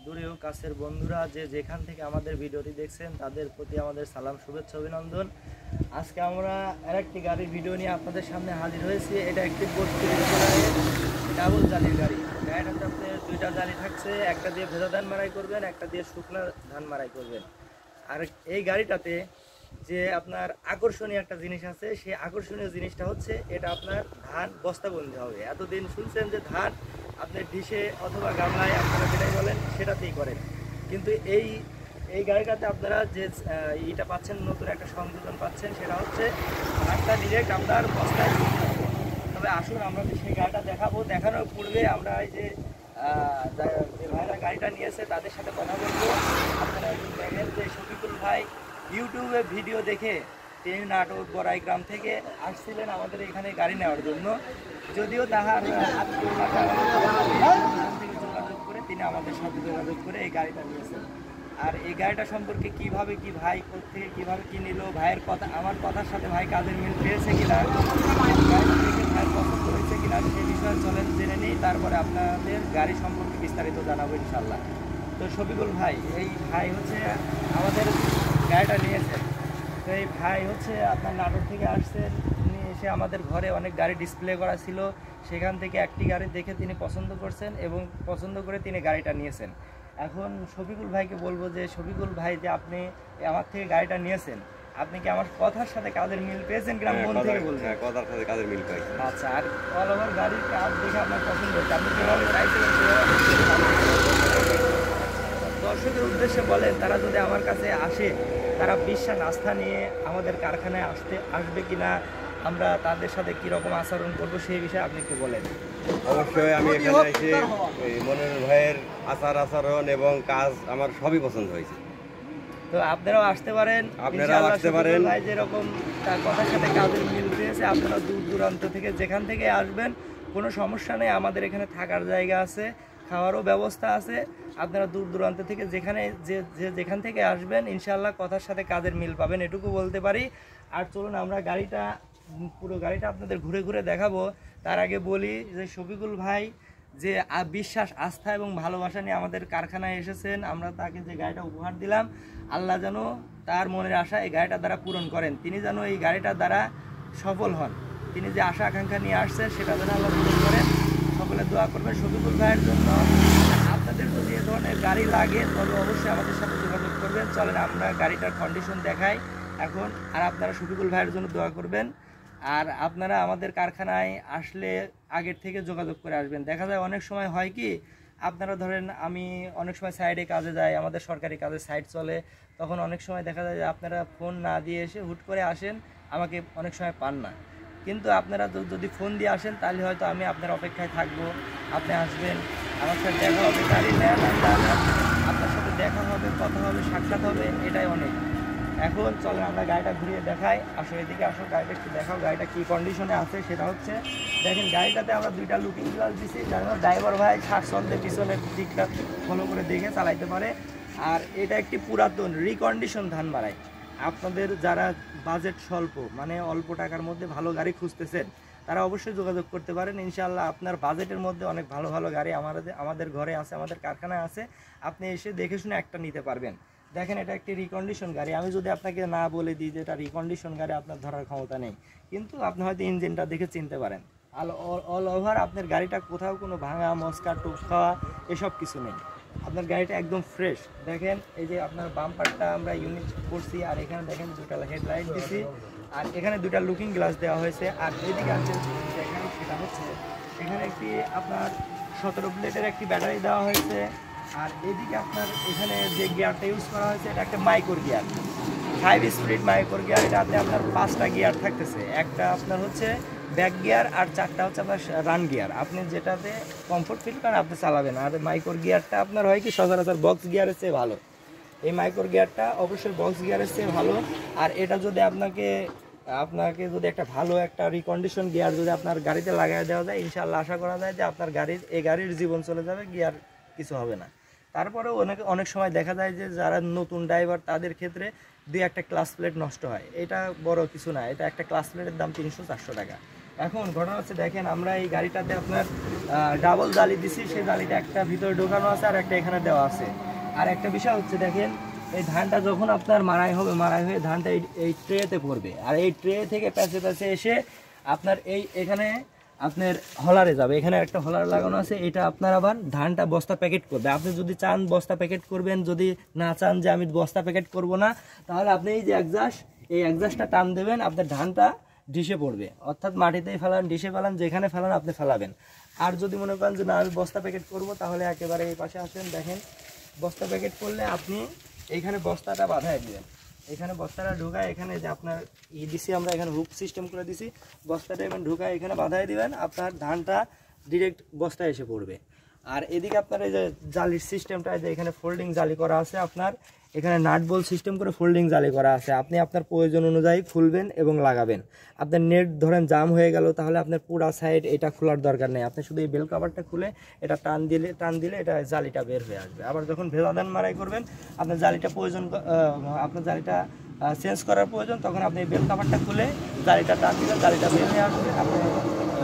দূরেও কাছের বন্ধুরা যে যেখান থেকে আমাদের ভিডিওটি দেখছেন তাদের প্রতি আমাদের সালাম, শুভেচ্ছা, অভিনন্দন। আজকে আমরা আরেকটি গাড়ির ভিডিও নিয়ে আপনাদের সামনে হাজির হয়েছি। এটা একটি 32 ডাবল জালির গাড়ি। গাড়িটাতে আপনার দুইটা জালি থাকছে, একটা দিয়ে ভেজা ধান মারাই করবেন, একটা দিয়ে শুকনো ধান মারাই করবেন। আর এই গাড়িটাতে যে আপনার আকর্ষণীয় একটা জিনিস আছে, সেই আকর্ষণীয় জিনিসটা হচ্ছে এটা আপনার ধান বস্তাবন্দি হবে। এতদিন শুনছেন যে ধান আপনি ডিশে অথবা গামলায় আপনারা যেটাই বলেন সেটাতেই করেন, কিন্তু এই গাড়িটাতে আপনারা যে ইটা পাচ্ছেন, নতুন একটা সংযোজন পাচ্ছেন, সেটা হচ্ছে ধানটা ডিরেক্ট আপনার বস্তায়। তবে আসুন আমরা সেই গাড়িটা দেখাবো। দেখানোর পূর্বে আমরা এই যে ভাইরা গাড়িটা নিয়েছে তাদের সাথে কথা বলবো। আপনারা দেখেন যে শফিকুল ভাই ইউটিউবে ভিডিও দেখে তিনি নাটোর বড়াই গ্রাম থেকে আসছিলেন আমাদের এখানে গাড়ি নেওয়ার জন্য। যদিও তাহার যোগাযোগ করে তিনি আমাদের সাথে যোগাযোগ করে এই গাড়িটা নিয়েছেন। আর এই গাড়িটা সম্পর্কে কিভাবে কি ভাই থেকে কিভাবে কি নিল, ভাইয়ের কথা আমার কথার সাথে ভাই কাজের মিল পেয়েছে কিনা, ভাইয়ের পছন্দ হয়েছে কিনা, সে বিষয়ে চলেন জেনে নিই, তারপরে আপনাদের গাড়ি সম্পর্কে বিস্তারিত জানাবো ইনশাল্লাহ। তো শফিকুল ভাই, এই ভাই হচ্ছে আমাদের গাড়িটা নিয়েছেন। তো এই ভাই হচ্ছে আপনার নাটোর থেকে আসছেন, উনি এসে আমাদের ঘরে অনেক গাড়ি ডিসপ্লে করা ছিল, সেখান থেকে একটি গাড়ি দেখে তিনি পছন্দ করছেন এবং পছন্দ করে তিনি গাড়িটা নিয়েছেন। এখন শফিকুল ভাইকে বলবো যে শফিকুল ভাই, যে আপনি আমার থেকে গাড়িটা নিয়েছেন, আপনি কি আমার কথার সাথে কাজের মিল পেয়েছেন কিনা মন থেকে বলবেন? কথার সাথে কাজের মিল পাই। আচ্ছা, আর অল ওভার গাড়ির কাজ দেখে আপনার পছন্দ হচ্ছে, আপনি কীভাবে চাইছিলেন? দর্শকের উদ্দেশ্যে বলেন, তারা যদি আমার কাছে আসে, তারা বিশ্বাস আস্থা নিয়ে আমাদের কারখানায় আসবে কিনা, আমরা তাদের সাথে কীরকম আচরণ করব, সেই বিষয়ে আপনি একটু বলেন। অবশ্যই আমি এখানে এসে মনির ভাইয়ের আচরণ এবং কাজ আমার সবই পছন্দ হয়েছে। তো আপনারাও আসতে পারেন, আপনারাও আসতে পারেন। ভাই যেরকম তার কথার সাথে কাজের মিল পেয়েছে, আপনারা দূর দূরান্ত থেকে যেখান থেকে আসবেন কোনো সমস্যা নেই। আমাদের এখানে থাকার জায়গা আছে, খাওয়ারও ব্যবস্থা আছে। আপনারা দূর দূরান্ত থেকে যেখান থেকে আসবেন ইনশাআল্লাহ কথার সাথে কাজের মিল পাবেন, এটুকু বলতে পারি। আর চলুন আমরা পুরো গাড়িটা আপনাদের ঘুরে ঘুরে দেখাবো। তার আগে বলি যে শফিকুল ভাই যে বিশ্বাস, আস্থা এবং ভালোবাসা নিয়ে আমাদের কারখানায় এসেছেন, আমরা তাকে যে গাড়িটা উপহার দিলাম, আল্লাহ যেন তার মনের আশা এই গাড়িটার দ্বারা পূরণ করেন। তিনি যেন এই গাড়িটার দ্বারা সফল হন, তিনি যে আশা আকাঙ্ক্ষা নিয়ে আসছেন সেটা যেন আল্লাহ পূরণ করেন। সকলে দোয়া করবেন শফিকুল ভাইয়ের জন্য। আপনাদের যদি এ ধরনের গাড়ি লাগে তবে অবশ্যই আমাদের সাথে যোগাযোগ করবেন। চলেন আমরা গাড়িটার কন্ডিশন দেখাই এখন, আর আপনারা শফিকুল ভাইয়ের জন্য দোয়া করবেন। আর আপনারা আমাদের কারখানায় আসলে আগের থেকে যোগাযোগ করে আসবেন। দেখা যায় অনেক সময় হয় কি, আপনারা ধরেন আমি অনেক সময় সাইডে কাজে যাই, আমাদের সরকারি কাজে সাইড চলে, তখন অনেক সময় দেখা যায় যে আপনারা ফোন না দিয়ে এসে হুট করে আসেন, আমাকে অনেক সময় পান না। কিন্তু আপনারা যদি ফোন দিয়ে আসেন তাহলে হয়তো আমি আপনার অপেক্ষায় থাকবো, আপনি আসবেন, আমার সাথে দেখা হবে, গাড়ি নেন, আপনার সাথে দেখা হবে, কথা হবে, সাক্ষাৎ হবে, এটাই অনেক। এখন চলেন আমরা গাড়িটা ঘুরিয়ে দেখাই। আসো এদিকে আসো, গাড়িটা একটু দেখাও গাড়িটা কী কন্ডিশনে আছে। সেটা হচ্ছে দেখেন, গাড়িটাতে আমরা দুইটা লুকিং গ্লাস দিছি, যেন ড্রাইভার ভাই স্বাচ্ছন্দ্যে পিছনের দিকটা ফলো করে দেখে চালাইতে পারে। আর এটা একটি পুরাতন রিকন্ডিশন ধান মারাই। আপনাদের যারা বাজেট স্বল্প, মানে অল্প টাকার মধ্যে ভালো গাড়ি খুঁজতেছেন, তারা অবশ্যই যোগাযোগ করতে পারেন। ইনশাআল্লাহ আপনার বাজেটের মধ্যে অনেক ভালো ভালো গাড়ি আমাদের ঘরে আছে, আমাদের কারখানায় আছে, আপনি এসে দেখে শুনে একটা নিতে পারবেন। দেখেন, এটা একটি রিকন্ডিশন গাড়ি। আমি যদি আপনাকে না বলে দিই যে এটা রিকন্ডিশন গাড়ি, আপনার ধরার ক্ষমতা নেই, কিন্তু আপনি হয়তো ইঞ্জিনটা দেখে চিনতে পারেন। অল ওভার আপনার গাড়িটা কোথাও কোনো ভাঙা, মস্কা, টুপ খাওয়া এসব কিছু নেই। আপনার গাড়িটা একদম ফ্রেশ। দেখেন এই যে আপনার বাম্পারটা আমরা ইউনিট করছি, আর এখানে দেখেন দুটা হেডলাইট দিছি, আর এখানে দুটা লুকিং গ্লাস দেওয়া হয়েছে। আর এদিকে আছে দেখেন, সেটা হচ্ছে এখানে একটি আপনার 17 প্লেটের একটি ব্যাটারি দেওয়া হয়েছে। আর এদিকে আপনার এখানে যে গিয়ারটা ইউজ করা হয়েছে এটা একটা micro gear, 5 speed micro gear. এটাতে আপনার 5টা গিয়ার থাকতেছে, একটা আপনার হচ্ছে ব্যাক গিয়ার আর 4টা হচ্ছে আপনার রান গিয়ার। আপনি যেটাতে কমফোর্ট ফিল করেন আপনি চালাবেন। আর মাইক্রো গিয়ারটা আপনার হয় কি সচরাচর বক্স গিয়ারের চেয়ে ভালো, এই মাইক্রো গিয়ারটা অবশ্যই বক্স গিয়ারের চেয়ে ভালো। আর এটা যদি আপনাকে যদি একটা ভালো একটা রিকন্ডিশন গিয়ার যদি আপনার গাড়িতে লাগাই দেওয়া যায়, ইনশাআল্লাহ আশা করা যায় যে আপনার গাড়ির জীবন চলে যাবে, গিয়ার কিছু হবে না। তারপরেও অনেক সময় দেখা যায় যে যারা নতুন ড্রাইভার তাদের ক্ষেত্রে 2-1টা ক্লাস প্লেট নষ্ট হয়, এটা বড় কিছু না। এটা একটা ক্লাস প্লেটের দাম 300-400 টাকা। এখন ঘটনা হচ্ছে দেখেন আমরা এই গাড়িটাতে আপনার ডাবল জালি দিছি, সেই জালিটা একটা ভিতরে ঢোকানো আছে আর একটা এখানে দেওয়া আছে। আর একটা বিষয় হচ্ছে দেখেন এই ধানটা যখন আপনার মাড়াই হবে, মাড়াই হয়ে ধানটা এই ট্রেতে পড়বে, আর এই ট্রে থেকে প্যাচে প্যাচে এসে আপনার এখানে আপনার হলারে যাবে। এখানে একটা হলার লাগানো আছে, এটা আপনার আবার ধানটা বস্তা প্যাকেট করবে। আপনি যদি চান বস্তা প্যাকেট করবেন, যদি না চান যে আমি বস্তা প্যাকেট করব না, তাহলে আপনি এই যে একজাস্টটা টান দেবেন, আপনার ধানটা ডিশে পড়বে। অর্থাৎ মাটিতেই ফেলান, ডিশে ফেলান, যেখানে ফেলান আপনি ফেলাবেন। আর যদি মনে করেন যে না আমি বস্তা প্যাকেট করব, তাহলে একেবারে এই পাশে আসেন, দেখেন বস্তা প্যাকেট করলে আপনি এইখানে বস্তাটা বাঁধায় দিবেন। এখানে বস্তাটা ঢুকায়, এখানে যে আপনার দিছি আমরা এখানে হুক সিস্টেম করে দিছি, বস্তাটা এখানে ঢুকায় এখানে বাঁধায় দিবেন, আপনার ধানটা ডিরেক্ট বস্তায় এসে পড়বে। আর এদিকে আপনার এই যে জালির সিস্টেমটা, যে এখানে ফোল্ডিং জালি করা আছে, আপনার এখানে নাট বল সিস্টেম করে ফোল্ডিং জালি করা আছে। আপনি আপনার প্রয়োজন অনুযায়ী খুলবেন এবং লাগাবেন। আপনার নেট ধরেন জাম হয়ে গেল, তাহলে আপনার পুরা সাইড এটা খোলার দরকার নেই, আপনি শুধু এই বেল কাভারটা খুলে এটা টান দিলে এটা জালিটা বের হয়ে আসবে। আবার যখন ভেজা ধান মারাই করবেন, আপনার জালিটা আপনার জালিটা চেঞ্জ করার প্রয়োজন, তখন আপনি এই বেল কাভারটা খুলে জালিটা টান দিলেন, জালিটা বের হয়ে আসবে, আপনি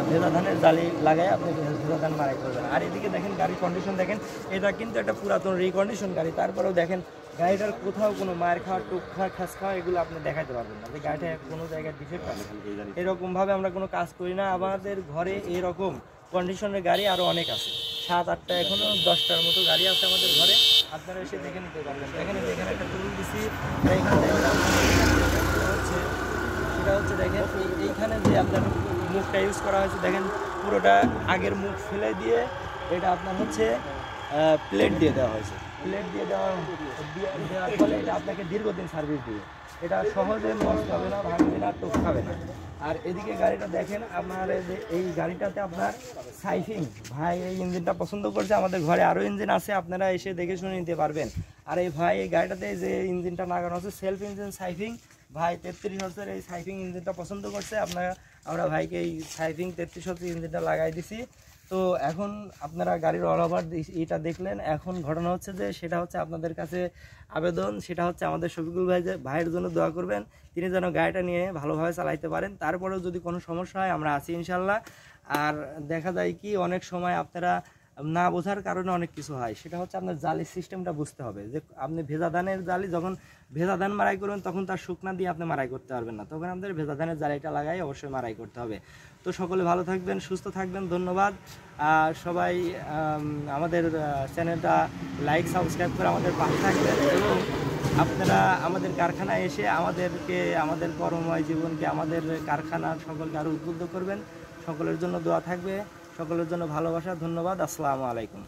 ভেজা ধানের জালি লাগাই আপনি ভেজা ধান মারাই করবেন। আর এদিকে দেখেন গাড়ির কন্ডিশন দেখেন, এটা কিন্তু একটা পুরাতন রিকন্ডিশন গাড়ি, তারপরেও দেখেন গাড়িটার কোথাও কোনো মায়ের খাওয়া, টুক খাওয়া, খাস খাওয়া এগুলো আপনি দেখাতে পারবেন না যে গাড়িটা কোনো জায়গায় ডিফেক্ট আছে। এরকমভাবে আমরা কোনো কাজ করি না। আমাদের ঘরে এরকম কন্ডিশনের গাড়ি আরও অনেক আছে, 7-8টা, এখনও 10টার মতো গাড়ি আছে আমাদের ঘরে, আপনারা এসে দেখে নিতে পারবেন। দেখেন এখানে একটা টুল দিছি, সেটা হচ্ছে দেখেন এইখানে যে আপনার মুখটা ইউজ করা হয়েছে, দেখেন পুরোটা আগের মুখ ফেলে দিয়ে এটা আপনার হচ্ছে প্লেট দিয়ে দেওয়া হয়েছে। প্লেট দিয়ে দেওয়ার ফলে এটা আপনাকে দীর্ঘদিন সার্ভিস দিবে, এটা সহজে নষ্ট হবে না, ভাঙবে না, টোপ খাবে না। আর এদিকে গাড়িটা দেখেন, আপনার এই গাড়িটাতে আপনার সাইফিং, ভাই এই ইঞ্জিনটা পছন্দ করছে, আমাদের ঘরে আরও ইঞ্জিন আছে, আপনারা এসে দেখে শুনে নিতে পারবেন। আর এই ভাই এই গাড়িটাতে যে ইঞ্জিনটা লাগানো আছে সেলফ ইঞ্জিন সাইফিং, ভাই 33 হর্সের এই সাইফিং ইঞ্জিনটা পছন্দ করছে, আমরা ভাইকে এই সাইফিং 33 হর্সের ইঞ্জিনটা লাগাই দিছি। তো এখন আপনারা গাড়ির অল ওভার এটা দেখলেন। এখন ঘটনা হচ্ছে যে সেটা হচ্ছে আপনাদের কাছে আবেদন, সেটা হচ্ছে আমাদের শফিকুল ভাইয়ের জন্য দোয়া করবেন, তিনি যেন গাড়িটা নিয়ে ভালোভাবে চালাইতে পারেন। তারপরেও যদি কোনো সমস্যা হয় আমরা আছি ইনশাল্লাহ। আর দেখা যায় কি অনেক সময় আপনারা না বোঝার কারণে অনেক কিছু হয়, সেটা হচ্ছে আপনার জালির সিস্টেমটা বুঝতে হবে। যে আপনি ভেজা ধানের জালি যখন ভেজা ধান মারাই করবেন, তখন তার শুকনা দিয়ে আপনি মারাই করতে পারবেন না, তখন আমাদের ভেজা ধানের জালিটা লাগাই অবশ্যই মারাই করতে হবে। তো সকলে ভালো থাকবেন, সুস্থ থাকবেন, ধন্যবাদ। সবাই আমাদের চ্যানেলটা লাইক সাবস্ক্রাইব করে আমাদের পাশে থাকবেন, এবং আপনারা আমাদের কারখানায় এসে আমাদের কর্মময় জীবনকে, আমাদের কারখানার সকলকে আরও উদ্বুদ্ধ করবেন। সকলের জন্য দোয়া থাকবে, সকলের জন্য ভালোবাসা, ধন্যবাদ, আসসালামু আলাইকুম।